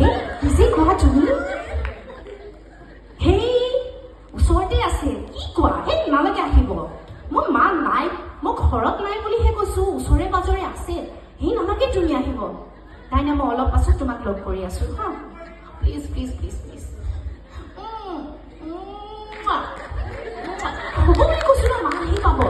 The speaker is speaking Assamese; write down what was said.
Hey, busy কোৱা তুমি? Hey, ওচৰতে আছে কি কোৱা? Hey, নালাগে আহিব মোৰ মা নাই মই ঘৰত নাই বুলিহে কৈছো ওচৰে পাজৰে আছে হে নালাগে তুমি আহিব তাই না মই অলপ পাছত তোমাক লগ কৰি আছো হা প্লিজ প্লিজ প্লিজ প্লিজ হ'ব বুলি কৈছো না মা আহি পাব